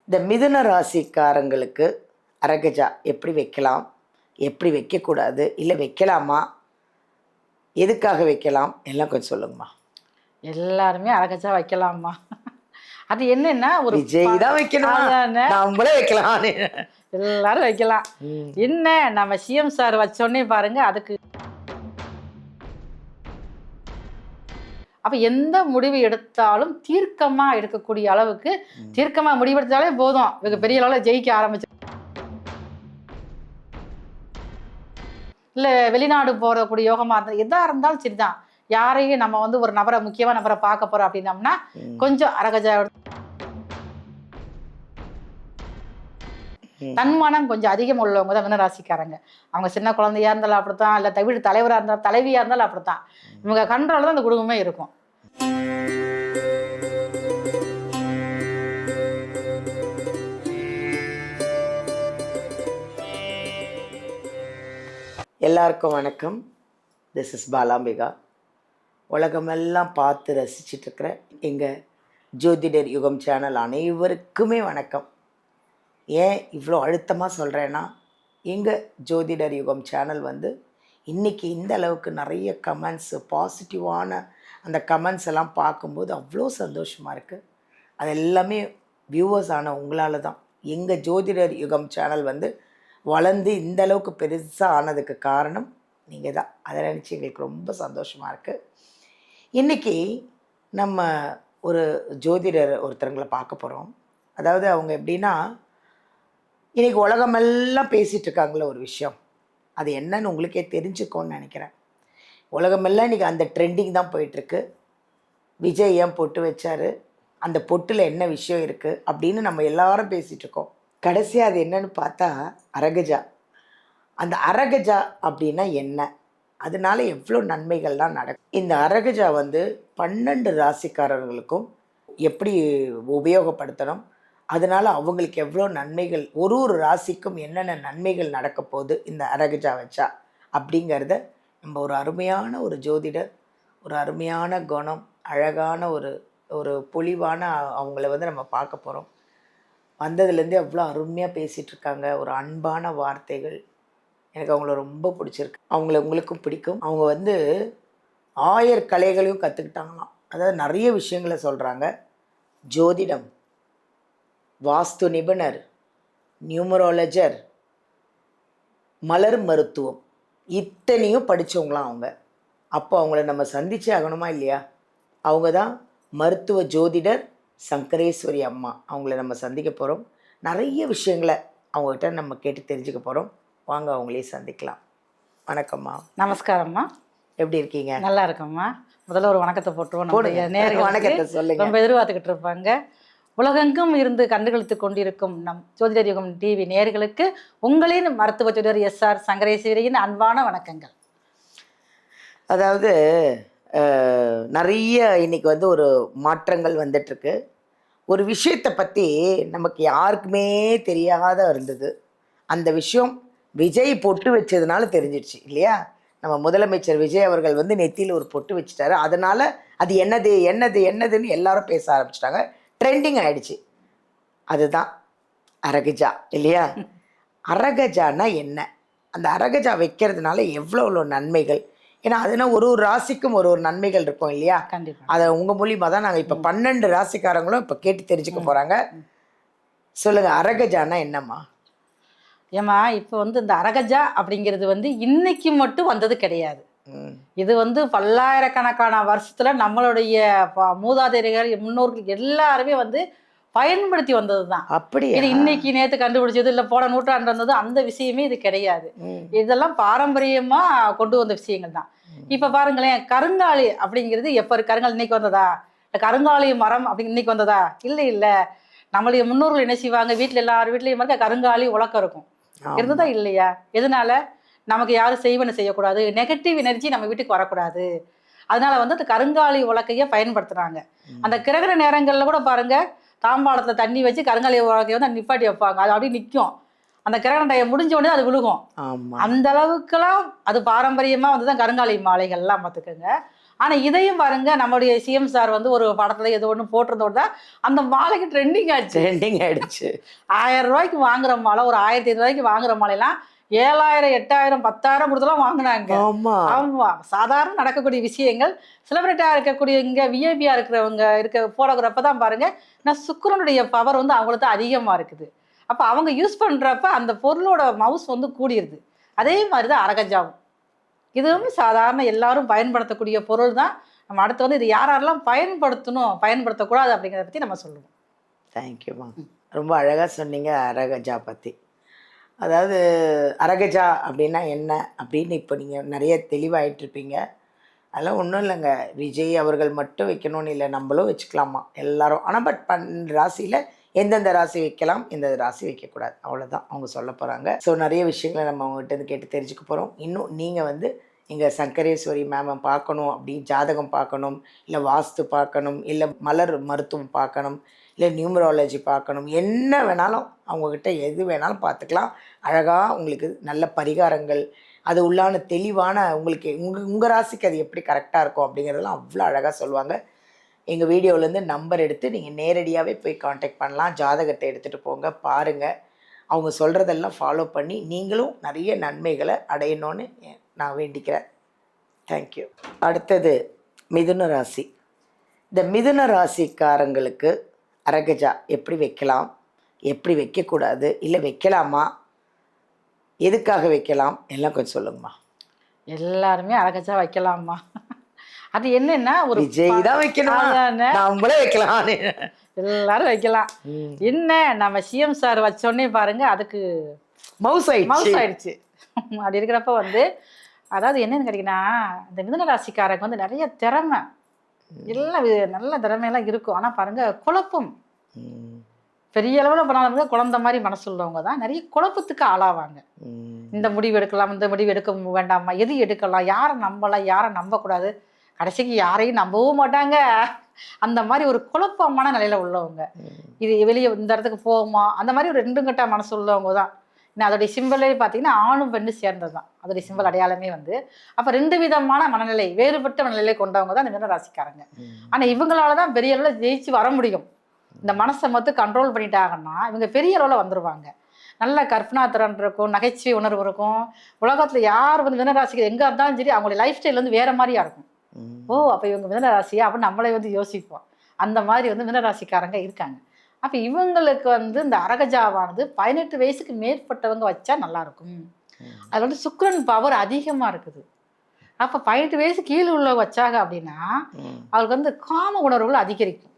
இந்த மிதுன ராசிக்காரங்களுக்கு அரகஜா எப்படி வைக்கலாம், எப்படி வைக்கக்கூடாது, இல்லை வைக்கலாமா, எதுக்காக வைக்கலாம் எல்லாம் கொஞ்சம் சொல்லுங்கம்மா. எல்லாருமே அரகஜா வைக்கலாமா? அது என்னன்னா ஒரு விஜய் தான் வைக்கணுமா, நம்மளே வைக்கலாம், எல்லாரும் வைக்கலாம். என்ன நம்ம சிஎம் சார் வச்சோடனே பாருங்க, அதுக்கு அப்ப எந்த முடிவு எடுத்தாலும் தீர்க்கமா எடுக்கக்கூடிய அளவுக்கு தீர்க்கமா முடிவெடுத்தாலே போதும், இவங்க பெரிய அளவுல ஜெயிக்க ஆரம்பிச்சு. இல்ல வெளிநாடு போறக்கூடிய யோகமா இருந்தால் எதா இருந்தாலும் சரிதான். யாரையும் நம்ம வந்து ஒரு நபரை, முக்கியமான நபரை பார்க்க போறோம் அப்படின்னம்னா கொஞ்சம் அரகஜா, தன்மானம் கொஞ்சம் அதிகம் உள்ளவங்க தான் மீனராசிக்காரங்க. அவங்க சின்ன குழந்தையா இருந்தாலும் அப்படித்தான், இல்லை வீடு தலைவராக இருந்தாலும் தலைவியா இருந்தாலும் அப்படித்தான். இவங்க கண்ட்ரோல தான் அந்த குடும்பமே இருக்கும். எல்லாருக்கும் வணக்கம். This is Balambika. உலகமெல்லாம் பார்த்து ரசிச்சிட்ருக்கிற எங்கள் ஜோதிடர் யுகம் சேனல் அனைவருக்குமே வணக்கம். ஏன் இவ்வளோ அழுத்தமாக சொல்கிறேன்னா, எங்கள் ஜோதிடர் யுகம் சேனல் வந்து இன்றைக்கி இந்த அளவுக்கு நிறைய கமெண்ட்ஸு, பாசிட்டிவான அந்த கமெண்ட்ஸ் எல்லாம் பார்க்கும்போது அவ்வளோ சந்தோஷமாக இருக்குது. அது எல்லாமே வியூவர்ஸ் ஆன உங்களால் தான். எங்கள் ஜோதிடர் யுகம் சேனல் வந்து வளர்ந்து இந்த அளவுக்கு பெருசாக ஆனதுக்கு காரணம் நீங்கள் தான். அதை நினச்சி எங்களுக்கு ரொம்ப சந்தோஷமாக இருக்குது. இன்றைக்கி நம்ம ஒரு ஜோதிடர் ஒருத்தருங்களை பார்க்க போகிறோம். அதாவது அவங்க எப்படின்னா, இன்றைக்கி உலகமெல்லாம் பேசிகிட்ருக்காங்களே ஒரு விஷயம், அது என்னன்னு உங்களுக்கே தெரிஞ்சுக்கோன்னு நினைக்கிறேன். உலகமெல்லாம் இன்றைக்கி அந்த ட்ரெண்டிங் தான் போயிட்டுருக்கு. விஜய் ஏன் பொட்டு வச்சார், அந்த பொட்டில் என்ன விஷயம் இருக்குது அப்படின்னு நம்ம எல்லாரும் பேசிகிட்ருக்கோம். கடைசியாக அது என்னன்னு பார்த்தா அரகஜா. அந்த அரகஜா அப்படின்னா என்ன, அதனால எவ்வளோ நன்மைகள்லாம் நடக்கும். இந்த அரகஜா வந்து 12 ராசிக்காரர்களுக்கும் எப்படி உபயோகப்படுத்தணும், அதனால் அவங்களுக்கு எவ்வளோ நன்மைகள், ஒரு ஒரு ராசிக்கும் என்னென்ன நன்மைகள் நடக்க போகுது இந்த அரகஜா வச்சா அப்படிங்கிறத நம்ம ஒரு அருமையான ஒரு ஜோதிடர், ஒரு அருமையான குணம், அழகான ஒரு பொலிவான அவங்கள வந்து நம்ம பார்க்க போகிறோம். வந்ததுலேருந்தே அவ்வளோ அருமையாக பேசிகிட்ருக்காங்க, ஒரு அன்பான வார்த்தைகள். எனக்கு அவங்கள ரொம்ப பிடிச்சிருக்கு. அவங்கள உங்களுக்கும் பிடிக்கும். அவங்க வந்து 1000 கலைகளையும் கற்றுக்கிட்டாங்களாம். அதாவது நிறைய விஷயங்களை சொல்கிறாங்க. ஜோதிடம், வாஸ்து நிபுணர், நியூமராலஜர், மலர் மருத்துவம், இத்தனையும் படித்தவங்களாம் அவங்க. அப்போ அவங்கள நம்ம சந்திச்சே ஆகணுமா இல்லையா? அவங்க தான் மருத்துவ ஜோதிடர் சங்கரேஸ்வரி அம்மா. அவங்கள நம்ம சந்திக்க போகிறோம். நிறைய விஷயங்களை அவங்ககிட்ட நம்ம கேட்டு தெரிஞ்சுக்க போகிறோம். வாங்க அவங்களே சந்திக்கலாம். வணக்கம்மா. நமஸ்காரம்மா. எப்படி இருக்கீங்க? நல்லா இருக்கம்மா. முதல்ல ஒரு வணக்கத்தை போட்டுருவோம். வணக்கத்தை சொல்லுங்க. ரொம்ப எதிர்பார்த்துக்கிட்டு இருப்பாங்க. உலகெங்கும் இருந்து கண்டுகளித்து கொண்டிருக்கும் நம் ஜோதிடர் யுகம் டிவி நேயர்களுக்கு உங்களின் மருத்துவ ஜோதிடர் எஸ்ஆர் சங்கரேஸ்வரியின் அன்பான வணக்கங்கள். அதாவது நிறைய இன்னைக்கு வந்து ஒரு மாற்றங்கள் வந்துட்டுருக்கு. ஒரு விஷயத்தை பற்றி நமக்கு யாருக்குமே தெரியாத இருந்தது. அந்த விஷயம் விஜய் பொட்டு வச்சதுனால தெரிஞ்சிடுச்சு இல்லையா? நம்ம முதலமைச்சர் விஜய் அவர்கள் வந்து நெத்தியில் ஒரு பொட்டு வச்சுட்டாரு. அதனால் அது என்னது என்னது என்னதுன்னு எல்லாரும் பேச ஆரம்பிச்சிட்டாங்க. ட்ரெண்டிங் ஆகிடுச்சு. அதுதான் அரகஜா இல்லையா? அரகஜானா என்ன, அந்த அரகஜா வைக்கிறதுனால எவ்வளோ நன்மைகள். ஏன்னா அதுனா ஒரு ஒரு ராசிக்கும் ஒரு ஒரு நன்மைகள் இருக்கும் இல்லையா? கண்டிப்பாக. அதை உங்கள் மூலியமாக தான் நாங்கள் இப்போ 12 ராசிக்காரங்களும் இப்போ கேட்டு தெரிஞ்சுக்க போகிறாங்க. சொல்லுங்கள், அரகஜானா என்னம்மா? ஏம்மா, இப்போ வந்து இந்த அரகஜா அப்படிங்கிறது வந்து இன்னைக்கு மட்டும் வந்தது கிடையாது. இது வந்து பல்லாயிரக்கணக்கான வருஷத்துல நம்மளுடைய மூதாதையர்கள், முன்னோர்கள் எல்லாருமே வந்து பயன்படுத்தி வந்தது தான். அப்படி இது இன்னைக்கு நேற்று கண்டுபிடிச்சது இல்லை, போன நூற்றாண்டு வந்தது அந்த விஷயமே இது கிடையாது. இதெல்லாம் பாரம்பரியமா கொண்டு வந்த விஷயங்கள் தான். இப்ப பாருங்களேன், கருங்காலி அப்படிங்கிறது எப்ப கருங்காலி இன்னைக்கு வந்ததா, கருங்காலி மரம் அப்படி இன்னைக்கு வந்ததா? இல்லை இல்லை, நம்மளுடைய முன்னோர்கள் என்ன செய்வாங்க, வீட்டுல எல்லாரும் வீட்லயும் இருக்க கருங்காலி உலக்கம் இருக்கும், இருந்ததா இல்லையா? எதனால? நமக்கு யாரும் செய்வன செய்யக்கூடாது, நெகட்டிவ் எனர்ஜி நம்ம வீட்டுக்கு வரக்கூடாது. அதனால வந்து அந்த கருங்காலி உலக்கைய பயன்படுத்துறாங்க. அந்த கிரகண நேரங்கள்ல கூட பாருங்க, தாம்பாளத்துல தண்ணி வச்சு கருங்காலி உலக்கைய வந்து நிப்பாட்டி வைப்பாங்க. அது அப்படியே நிற்கும். அந்த கிரகண டைம் முடிஞ்ச உடனே அது விழுகும். அந்த அளவுக்குலாம் அது பாரம்பரியமா வந்துதான் கருங்காலி மாலைகள்லாம் பார்த்துக்கோங்க. ஆனால் இதையும் பாருங்க, நம்மளுடைய சிஎம் சார் வந்து ஒரு படத்தில் ஏதோ ஒன்று போட்டிருந்தோட தான் அந்த மாலைக்கு ட்ரெண்டிங் ஆச்சு. ட்ரெண்டிங் ஆயிடுச்சு. 1000 ரூபாய்க்கு வாங்குற மாலை, ஒரு 1500 ரூபாய்க்கு வாங்குற மாலையெல்லாம் 7000, 8000, 10,000 கொடுத்தலாம் வாங்கினாங்க. ஆமா, சாதாரண நடக்கக்கூடிய விஷயங்கள் செலிபிரிட்டியா இருக்கக்கூடிய இங்க விஐபியா இருக்கிறவங்க போடograph தான் பாருங்க, நான் சுக்கிரனுடைய பவர் வந்து அவங்களுக்கு அதிகமா இருக்குது. அப்ப அவங்க யூஸ் பண்றப்ப அந்த பொருளோட மவுஸ் வந்து கூடிருது. அதே மாதிரிதான் அரகஜாவும். இதுவும் சாதாரண எல்லாரும் பயன்படுத்தக்கூடிய பொருள் தான். நம்ம அடுத்து வந்து இது யாரெல்லாம் பயன்படுத்தணும், பயன்படுத்தக்கூடாது அப்படிங்கிறத பத்தி நம்ம சொல்லுவோம். தேங்க்யூம்மா. ரொம்ப அழகா சொன்னீங்க அரகஜா பத்தி. அதாவது அரகஜா அப்படின்னா என்ன அப்படின்னு இப்போ நீங்கள் நிறைய தெளிவாயிட்டு இருப்பீங்க. அதெல்லாம் ஒன்றும் இல்லைங்க, விஜய் அவர்கள் மட்டும் வைக்கணும்னு இல்லை, நம்மளும் வச்சுக்கலாமா எல்லாரும். ஆனால் பட் ராசியில் எந்தெந்த ராசி வைக்கலாம், எந்தெந்த ராசி வைக்கக்கூடாது, அவ்வளோதான் அவங்க சொல்ல போகிறாங்க. ஸோ நிறைய விஷயங்களை நம்ம அவங்ககிட்ட கேட்டு தெரிஞ்சுக்க போகிறோம். இன்னும் நீங்கள் வந்து எங்கள் சங்கரேஸ்வரி மேமை பார்க்கணும் அப்படி, ஜாதகம் பார்க்கணும், இல்லை வாஸ்து பார்க்கணும், இல்லை மலர் மருத்துவம் பார்க்கணும், இல்லை நியூமராலஜி பார்க்கணும், என்ன வேணாலும் அவங்கக்கிட்ட எது வேணாலும் பார்த்துக்கலாம். அழகாக உங்களுக்கு நல்ல பரிகாரங்கள், அது உள்ளான தெளிவான உங்களுக்கு உங்கள் ராசிக்கு அது எப்படி கரெக்டாக இருக்கும் அப்படிங்கிறதெல்லாம் அவ்வளோ அழகாக சொல்லுவாங்க. எங்கள் வீடியோவிலேருந்து நம்பர் எடுத்து நீங்கள் நேரடியாகவே போய் காண்டாக்ட் பண்ணலாம். ஜாதகத்தை எடுத்துகிட்டு போங்க, பாருங்கள். அவங்க சொல்கிறதெல்லாம் ஃபாலோ பண்ணி நீங்களும் நிறைய நன்மைகளை அடையணும்னு நான் வேண்டிக்கிறேன். தேங்க்யூ. அடுத்தது மிதுன ராசி. இந்த மிதுன ராசிக்காரங்களுக்கு அரகஜா எப்படி வைக்கலாம், எப்படி வைக்கக்கூடாது, இல்லை வைக்கலாமா, எதுக்காக வைக்கலாம், எல்லாம் கொஞ்சம் சொல்லுங்கம்மா. எல்லாருமே அரகஜா வைக்கலாமா? அது என்னன்னா, ஒரு விஜய் தான் வைக்கணும், நம்மளே வைக்கலாம், எல்லாரும் வைக்கலாம். என்ன நம்ம சிஎம் சார் வச்சோடனே பாருங்க அதுக்கு மவுஸ் ஆயிடுச்சு. அப்படி இருக்கிறப்ப வந்து அதாவது என்னன்னு கேட்டீங்கன்னா, இந்த மிதுன ராசிக்காரங்க வந்து நிறைய திறமை, எல்லாம் நல்ல திறமையெல்லாம் இருக்கும். ஆனால் பாருங்க குழப்பம் பெரிய அளவில் பண்ணாதவங்க, குழந்தை மாதிரி மனசு உள்ளவங்க தான் நிறைய குழப்பத்துக்கு ஆளாவாங்க. இந்த முடிவு எடுக்கலாம், இந்த முடிவு எடுக்க வேண்டாமா, எது எடுக்கலாம், யாரை நம்பலாம், யாரை நம்பக்கூடாது, கடைசிக்கு யாரையும் நம்பவும் மாட்டாங்க. அந்த மாதிரி ஒரு குழப்பமான நிலையில உள்ளவங்க. இது வெளியே இந்த இடத்துக்கு போகுமா, அந்த மாதிரி ஒரு 2 கட்ட மனசு உள்ளவங்க தான். அதோடைய சிம்பிளே பார்த்தீங்கன்னா ஆணும் பெண்ணு சேர்ந்தது தான் அதோடைய சிம்பிள் அடையாளமே வந்து. அப்போ 2 விதமான மனநிலை, வேறுபட்ட மனநிலை கொண்டவங்க தான் இந்த மிதுன ராசிக்காரங்க. ஆனால் இவங்களால தான் பெரிய அளவில் ஜெயிச்சு வர முடியும். இந்த மனசை மட்டும் கண்ட்ரோல் பண்ணிட்டாங்கன்னா இவங்க பெரிய அளவில் வந்துடுவாங்க. நல்ல கற்பனாத்திறன் இருக்கும், நகைச்சுவை உணர்வு இருக்கும். உலகத்தில் யார் வந்து மிதுன ராசிக்கு எங்கே இருந்தாலும் சரி அவங்களுடைய லைஃப் ஸ்டைல் வந்து வேற மாதிரியா இருக்கும். ஓ அப்போ இவங்க மிதுன ராசியா அப்படின்னு நம்மளே வந்து யோசிப்போம். அந்த மாதிரி வந்து மிதுன ராசிக்காரங்க இருக்காங்க. அப்போ இவங்களுக்கு வந்து இந்த அரகஜாவானது 18 வயசுக்கு மேற்பட்டவங்க வச்சா நல்லா இருக்கும். அது வந்து சுக்கிரன் பவர் அதிகமாக இருக்குது. அப்போ 18 வயசு கீழே உள்ளவங்க வச்சாங்க அப்படின்னா அவங்களுக்கு வந்து காம உணர்வுகள் அதிகரிக்கும்.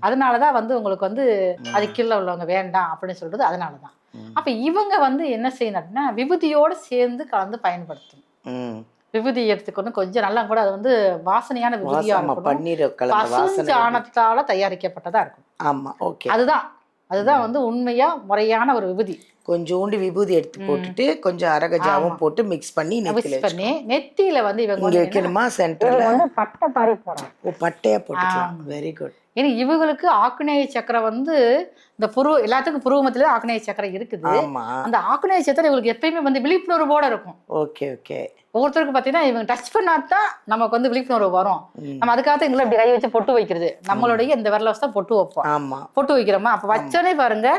அதனாலதான் வந்து உங்களுக்கு வந்து அது கீழே உள்ளவங்க வேண்டாம் அப்படின்னு சொல்றது அதனாலதான். அப்ப இவங்க வந்து என்ன செய்யணும் அப்படின்னா விபூதியோட சேர்ந்து கலந்து பயன்படுத்தணும். விபூதி எடுத்துக்கணும் கொஞ்சம் நல்லா கூட, அது வந்து வாசனையான விபூதியா இருக்கும், பசுஞ்சாணத்தால தயாரிக்கப்பட்டதா இருக்கும். ஆமா, ஓகே. அதுதான் வந்து உண்மையா முறையான ஒரு விபூதி. கொஞ்சோண்டு விபூதி எடுத்து போட்டுட்டு கொஞ்சம் அரகஜாவும் போட்டு மிக்ஸ் பண்ணி நெத்தியில வந்து இவங்க வைக்கணுமா, சென்டர்ல வந்து பட்டை பாரி போடணும். ஓ பட்டையா போட்டுக்கலாம். Very good. ஏன்னா இவங்களுக்கு ஆக்னேய சக்கரம் வந்து இந்த எல்லாத்துக்கும் புருவமத்தில ஆக்னேய சக்கரம் இருக்குது. அந்த ஆக்னேய சக்கரம் இவங்களுக்கு எப்பயுமே வந்து விழிப்புணர்வோட இருக்கும். Okay okay. ஒவ்வொருத்தருக்கு பார்த்தீங்கன்னா இவங்க டச் பண்ணாதான் நமக்கு வந்து விழிப்புணர்வு வரும். நம்ம அதுக்காக எங்களை இப்படி கை வச்சு பொட்டு வைக்கிறது, நம்மளுடைய இந்த விரல வச்சு தான் பொட்டு வைப்போம். பொட்டு வைக்கிறோமா, அப்போ வச்சோடனே பாருங்க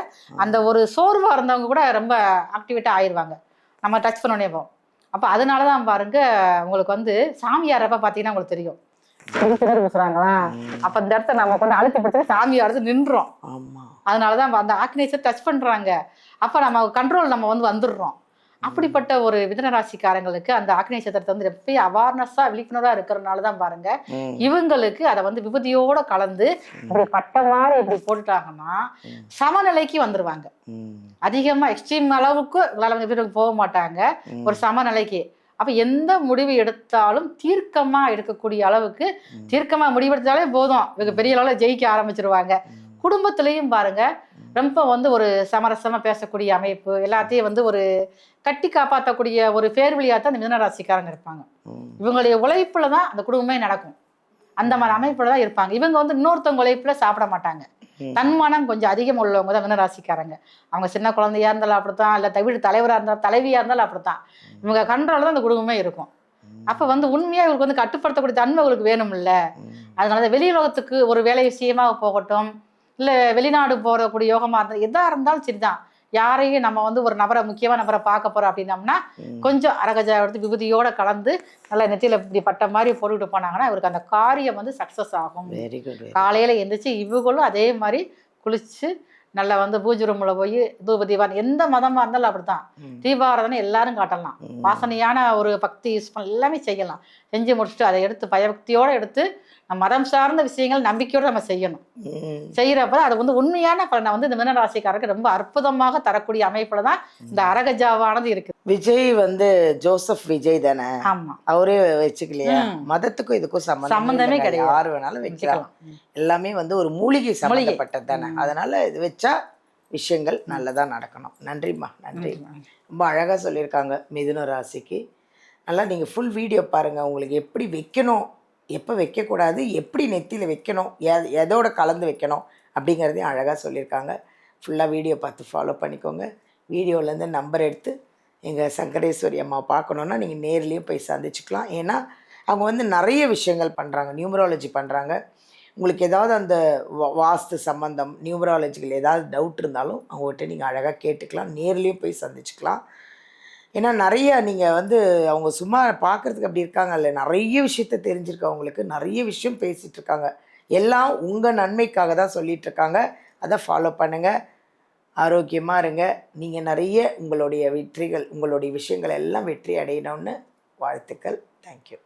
அந்த ஒரு சோர்வா இருந்தவங்க கூட ரொம்ப ஆக்டிவேட்டா ஆயிடுவாங்க நம்ம டச் பண்ணோடனே போவோம். அப்போ அதனாலதான் பாருங்க உங்களுக்கு வந்து சாமியாரப்ப பார்த்தீங்கன்னா உங்களுக்கு தெரியும் பூசுறாங்களா, அப்ப இந்த இடத்த நம்ம கொண்டு அழுத்தி பிடிச்சா சாமியாரது நின்றோம். அதனாலதான் அந்த ஆக்னேச்சர் டச் பண்றாங்க. அப்ப நம்ம கண்ட்ரோல் நம்ம வந்து வந்துடுறோம். அப்படிப்பட்ட ஒரு மிதுன ராசிக்காரங்களுக்கு அந்த ஆக்னேய சத்திரத்தை வந்து எப்பயும் அவேர்னஸா விழிப்புணர்வா இருக்கிறதுனாலதான் பாருங்க இவங்களுக்கு அதை வந்து விபூதியோட கலந்து இப்படி பட்ட மாதிரி இப்படி போட்டுட்டாங்கன்னா சமநிலைக்கு வந்துருவாங்க. அதிகமா எக்ஸ்ட்ரீம் அளவுக்கு போக மாட்டாங்க, ஒரு சமநிலைக்கு. அப்ப எந்த முடிவு எடுத்தாலும் தீர்க்கமா எடுக்கக்கூடிய அளவுக்கு, தீர்க்கமா முடிவெடுத்தாலே போதும் இவங்க பெரிய அளவுல ஜெயிக்க ஆரம்பிச்சிருவாங்க. குடும்பத்திலையும் பாருங்க ரொம்ப வந்து ஒரு சமரசமா பேசக்கூடிய அமைப்பு, எல்லாத்தையும் வந்து ஒரு கட்டி காப்பாற்றக்கூடிய ஒரு பேர்வழியா தான் இந்த மிதுன ராசிக்காரங்க இருப்பாங்க. இவங்களுடைய உழைப்புல தான் அந்த குடும்பமே நடக்கும். அந்த மாதிரி அமைப்புல தான் இருப்பாங்க. இவங்க வந்து இன்னொருத்தவங்க உழைப்புல சாப்பிட மாட்டாங்க. தன்மானம் கொஞ்சம் அதிகம் உள்ளவங்க தான் மிதுன ராசிக்காரங்க. அவங்க சின்ன குழந்தையா இருந்தாலும் அப்படித்தான், இல்ல வீடு தலைவரா இருந்தாலும் தலைவியா இருந்தாலும் அப்படித்தான். இவங்க கண்ட்ரோல தான் அந்த குடும்பமே இருக்கும். அப்போ வந்து உண்மையாக இவருக்கு வந்து கட்டுப்படுத்தக்கூடிய தன்மை இவருக்கு வேணும்ல. அதனால தான் வெளி உலகத்துக்கு ஒரு வேலை விஷயமா போகட்டும், இல்லை வெளிநாடு போகக்கூடிய யோகமாக இருந்தால் எதாக இருந்தாலும் சரிதான். யாரையும் நம்ம வந்து ஒரு நபரை முக்கியமான நபரை பார்க்க போகிறோம் அப்படின்னம்னா கொஞ்சம் அரகஜா எடுத்து விபூதியோட கலந்து நல்லா நெத்தியில் இப்படி பட்ட மாதிரி போட்டுக்கிட்டு போனாங்கன்னா இவருக்கு அந்த காரியம் வந்து சக்ஸஸ் ஆகும். Very good. காலையில் எந்திரிச்சு இவங்களும் அதே மாதிரி குளிச்சு நல்லா வந்து பூஜை ரூமில் போய் தூப தீபாவளி எந்த மதமாக இருந்தாலும் அப்படித்தான். தீபாராதனை எல்லாரும் காட்டலாம். வாசனையான ஒரு பக்தி யூஸ் பண்ண எல்லாமே செய்யலாம். செஞ்சு முடிச்சுட்டு அதை எடுத்து பயபக்தியோடு எடுத்து நம்ம மதம் சார்ந்த விஷயங்கள் நம்பிக்கையோடு நம்ம செய்யணும். செய்கிறப்ப அது வந்து உண்மையான பலனை வந்து இந்த மீனராசிக்காரருக்கு ரொம்ப அற்புதமாக தரக்கூடிய அமைப்புல தான் இந்த அரகஜாவானது இருக்குது. விஜய் வந்து ஜோசப் விஜய் தானே? ஆமா, அவரே வச்சுக்கலையா? மதத்துக்கும் இதுக்கும் சம்பந்தமே கிடையாது. யாரு வேணாலும் வைக்கலாம். எல்லாமே வந்து ஒரு மூலிகை சம்பந்தப்பட்டது தானே. அதனால இது வச்சா விஷயங்கள் நல்லதா நடக்கணும். நன்றிம்மா, நன்றி. ரொம்ப அழகா சொல்லியிருக்காங்க மிதுன ராசிக்கு. நல்லா நீங்கள் ஃபுல் வீடியோ பாருங்கள். உங்களுக்கு எப்படி வைக்கணும், எப்போ வைக்கக்கூடாது, எப்படி நெத்தியில் வைக்கணும், எதோட கலந்து வைக்கணும் அப்படிங்கிறதையும் அழகாக சொல்லியிருக்காங்க. ஃபுல்லாக வீடியோ பார்த்து ஃபாலோ பண்ணிக்கோங்க. வீடியோலேருந்து நம்பர் எடுத்து எங்கள் சங்கரேஸ்வரி அம்மா பார்க்கணுன்னா நீங்கள் நேர்லேயே போய் சந்திச்சுக்கலாம். ஏன்னா அவங்க வந்து நிறைய விஷயங்கள் பண்ணுறாங்க. நியூமராலஜி பண்ணுறாங்க. உங்களுக்கு ஏதாவது அந்த வாஸ்து சம்பந்தம் நியூமராலஜிகள் ஏதாவது டவுட் இருந்தாலும் அவங்ககிட்ட நீங்கள் அழகாக கேட்டுக்கலாம். நேர்லேயும் போய் சந்திச்சுக்கலாம். ஏன்னா நிறைய நீங்கள் வந்து அவங்க சும்மா பார்க்குறதுக்கு அப்படி இருக்காங்கல்ல, நிறைய விஷயத்த தெரிஞ்சிருக்கு. அவங்களுக்கு நிறைய விஷயம் பேசிகிட்டு இருக்காங்க. எல்லாம் உங்கள் நன்மைக்காக தான் சொல்லிகிட்டு இருக்காங்க. அதை ஃபாலோ பண்ணுங்கள். ஆரோக்கியமாக இருங்க. நீங்கள் நிறைய உங்களுடைய வெற்றிகள், உங்களுடைய விஷயங்கள் எல்லாம் வெற்றி அடையணும்னு வாழ்த்துக்கள். தேங்க்யூ.